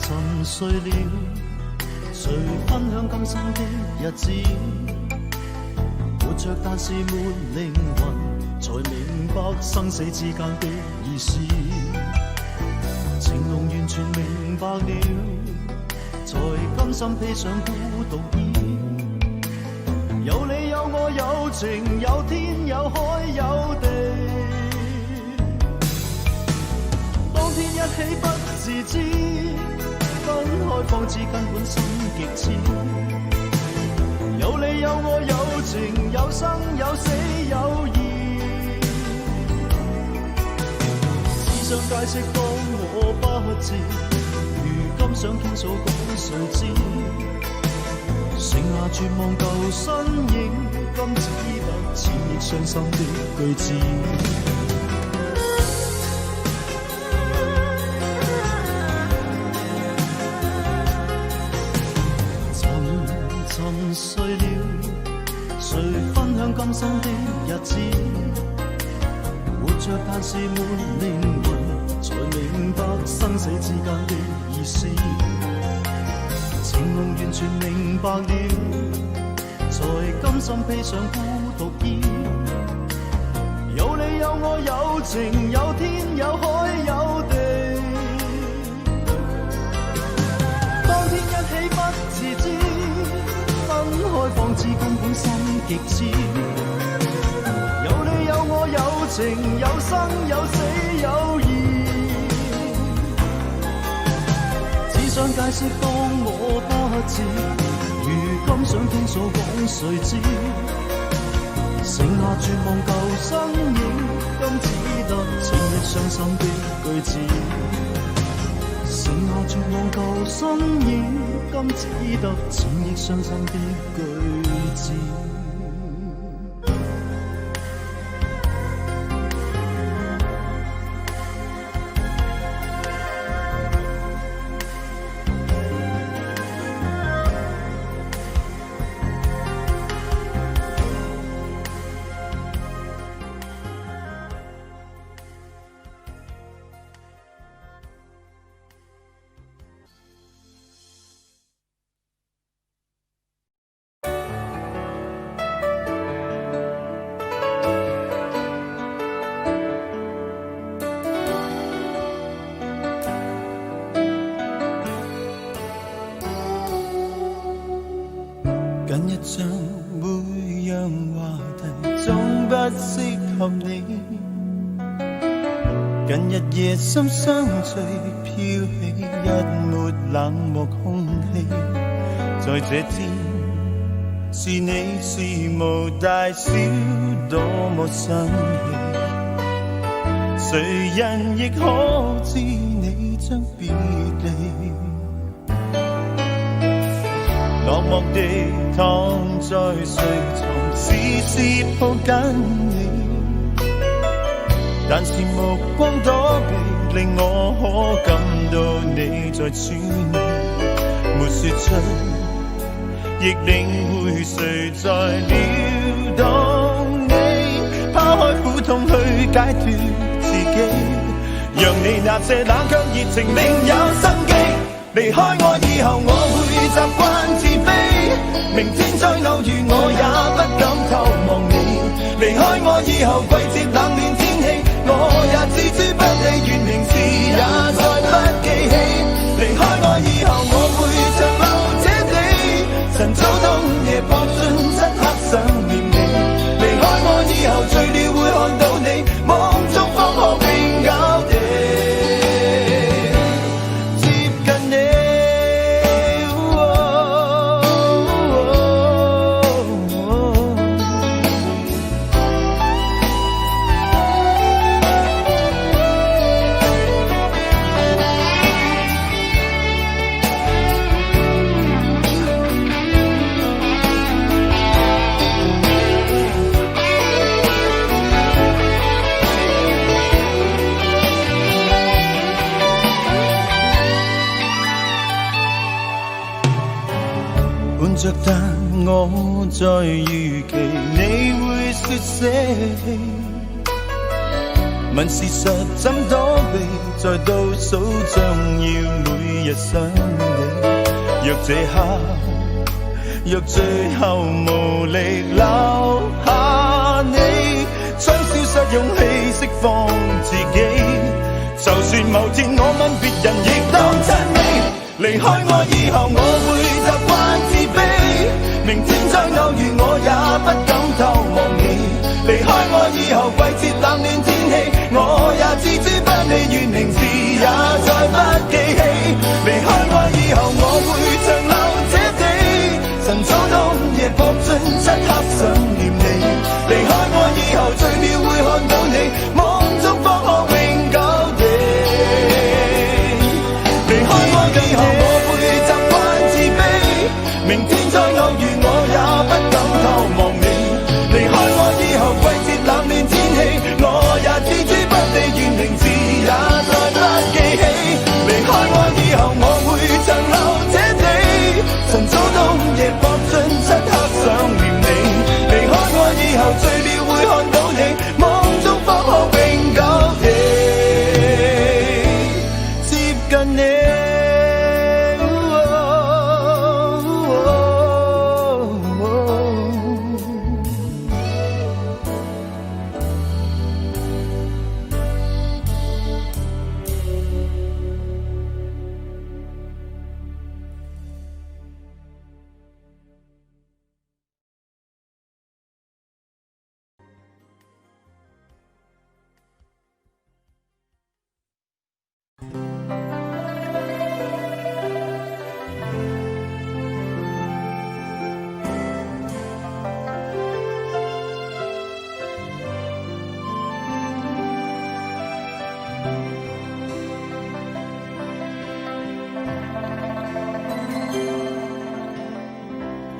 Speaker 1: 沉睡了，誰分享今生的日子？活着但是沒靈魂，才明白生死之間的意思。情濃完全明白了，才甘心披上孤獨衣。有你有我有情有天有海有地，當天一起不自知，分開方知根本心極痴。有你有我有情有生有死有義，只想解釋當我不智，如今想傾訴講誰知？剩下絕望舊身影，今只得千億傷心的句子。沉睡了，誰分享今生的日子？活着但是沒靈魂，才明白生死之間的意思。情濃完全明白了，才甘心披上孤獨衣。有你有我有情有天有海有地，當天一起不自知，分開方知根本心極痴。有你有我有情有生有死有義，只想解釋當我不智，如今想傾訴講誰知？剩下絕望舊身影，今只得千億傷心的句子。剩下絕望舊身影，今只得千億傷心的句子。
Speaker 3: 近日像每樣話題總不適合你，近日夜深相隨飄起一抹冷漠空氣，在這天是你是無大小多麼生氣，誰人亦可知你將別離，落寞地躺在睡床，絲絲抱緊你，但是目光躲避，令我可感到你在轉移，沒說出，亦領會誰在撩動你，拋開苦痛去解脫自己，讓你那些冷卻熱情另有生機。離開我以後，我會習慣自卑，明天再偶遇我也不敢透望你。離開我以後，季節冷暖天氣，我也置諸不理，願明知着，但我在預期你會說捨棄。問事實怎躲避，在倒數將要每日想你。若這刻，若最後無力留下你，將消失勇氣釋放自己。就算某天我吻別人，亦當真你。離開我以後，我會習慣自卑。明天再偶遇，我也不敢透望你。離開我以後，季節冷暖天氣，我也置之不理，願名字也再不記起。離開我以後，我會長留這地，晨早到夜撲進漆黑想念你。離開我以後，醉了會看到你，夢中方可永久地。離開我以後，我會習慣自卑。明天再偶遇，我也不敢透望你。離開我以後，季節冷暖天氣，我也置之不理，願名字也再不記起。離開我以後，我會長留這地，晨早到夜撲進漆黑想念你。離開我以後，醉了會看到你，夢中方可永久地接近你。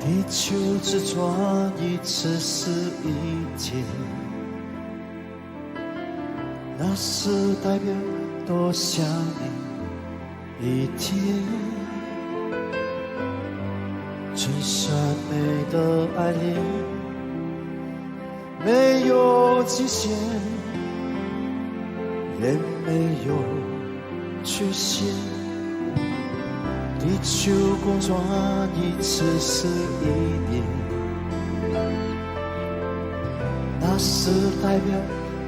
Speaker 3: 地球只转一次是一天，那是代表多想你一天。最善美的爱恋没有极限，也没有缺陷。地球公转一次是一年，那是代表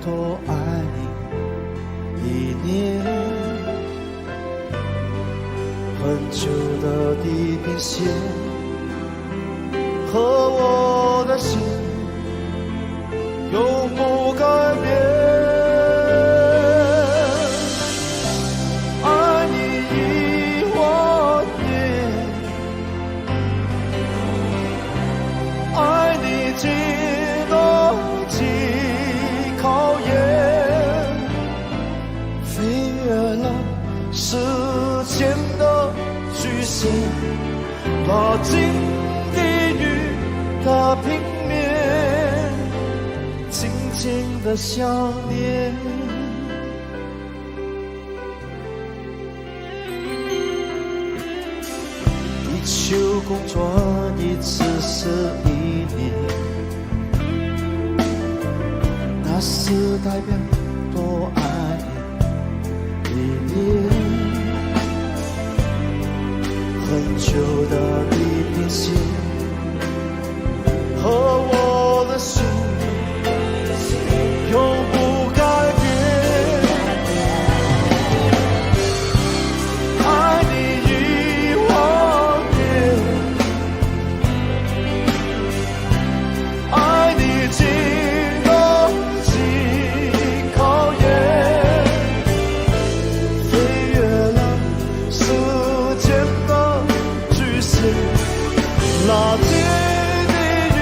Speaker 3: 多爱你一年。很久的地平线和我的心永不改变。拉近地狱的平面，静静的想念。地球公转一次是一年，那是代表多爱你一年。很久的地平线和我的心永不改变。爱你10000年，爱你经得起考验，飞越了时间的拉近地狱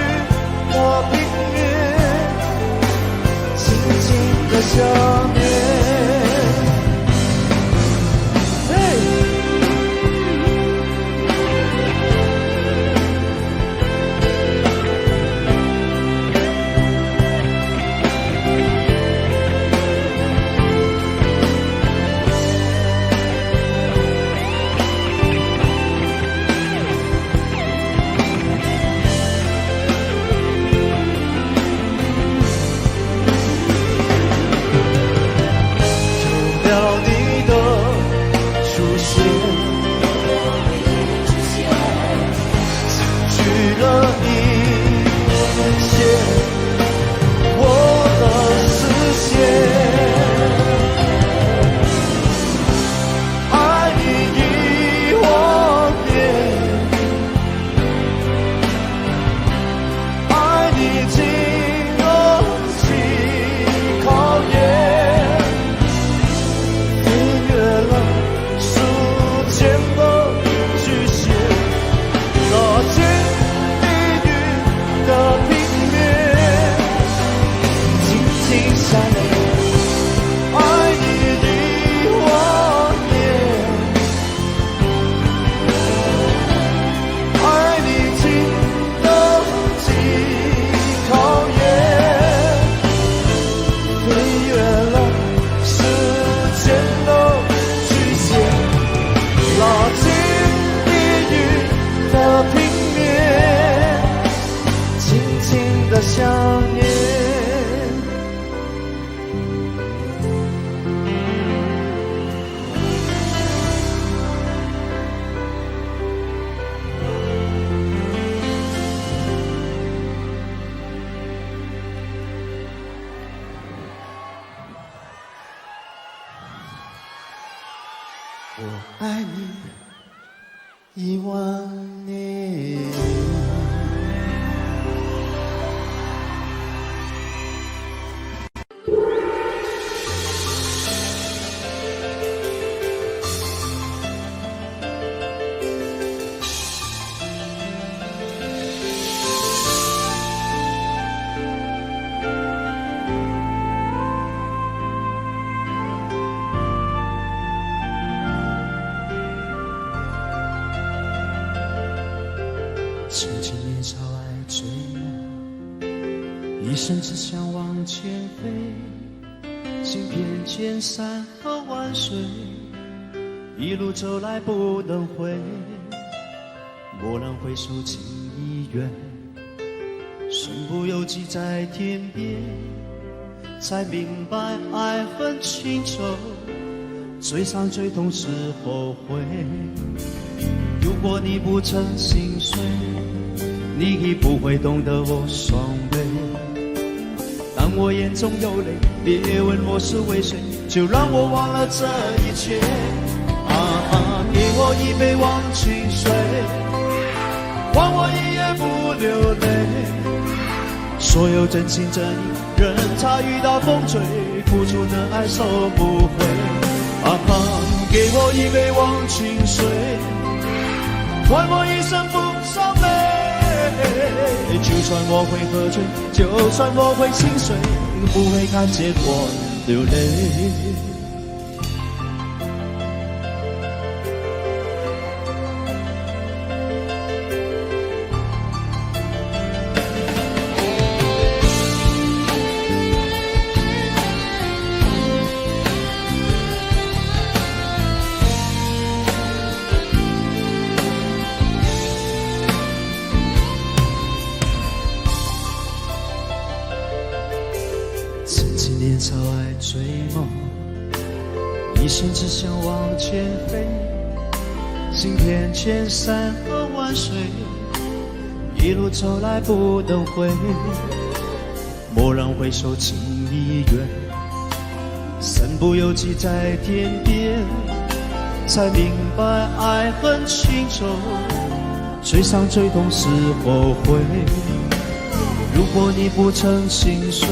Speaker 4: 我爱你10000年。
Speaker 1: 曾经年少爱追梦，一生只想往前飞，行遍千山和万水，一路走来不能回。蓦然回首，情已远，身不由己在天边，才明白爱恨情仇，最伤最痛是后悔。如果你不曾心碎，你已不会懂得我伤悲。当我眼中有泪，别问我是为谁，就让我忘了这一切。给我一杯忘情水，换我一夜不流泪。所有真心真意，任它遇到风吹，付出的爱收不回。给我一杯忘情水，换我一生不伤悲。就算我会喝醉，就算我会心碎，不会看见我流泪。年少爱追梦，一生只想往前飞，行遍千山和万水，一路走来不能回。蓦然回首，情已远，身不由己在天边，才明白爱恨情仇，最伤最痛是后悔。如果你不曾心碎，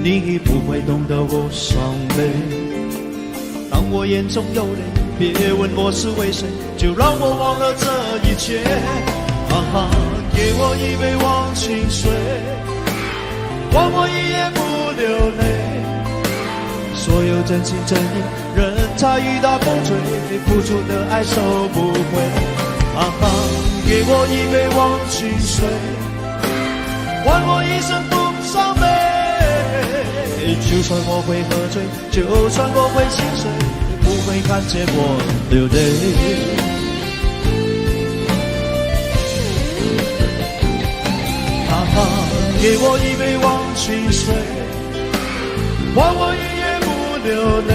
Speaker 1: 你已不会懂得我伤悲。当我眼中有泪，别问我是为谁，就让我忘了这一切。给我一杯忘情水，换我一夜不流泪。所有真心真意，任它雨打风吹，付出的爱收不回。给我一杯忘情水，换我一生不伤悲。就算我会喝醉，就算我会心碎，不会看见我流泪。给我一杯忘情水，换我一夜不流泪。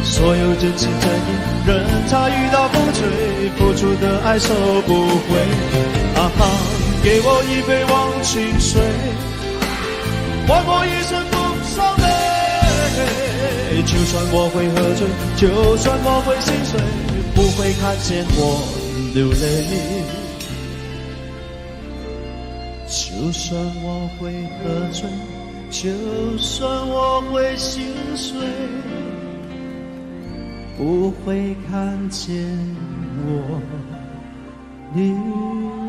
Speaker 1: 所有真心真意，任它雨打风吹，付出的爱收不回。给我一杯忘情水，换我一生不伤悲。就算我会喝醉，就算我会心碎，不会看见我流泪。就算我会喝醉，就算我会心碎，不会看见我流泪。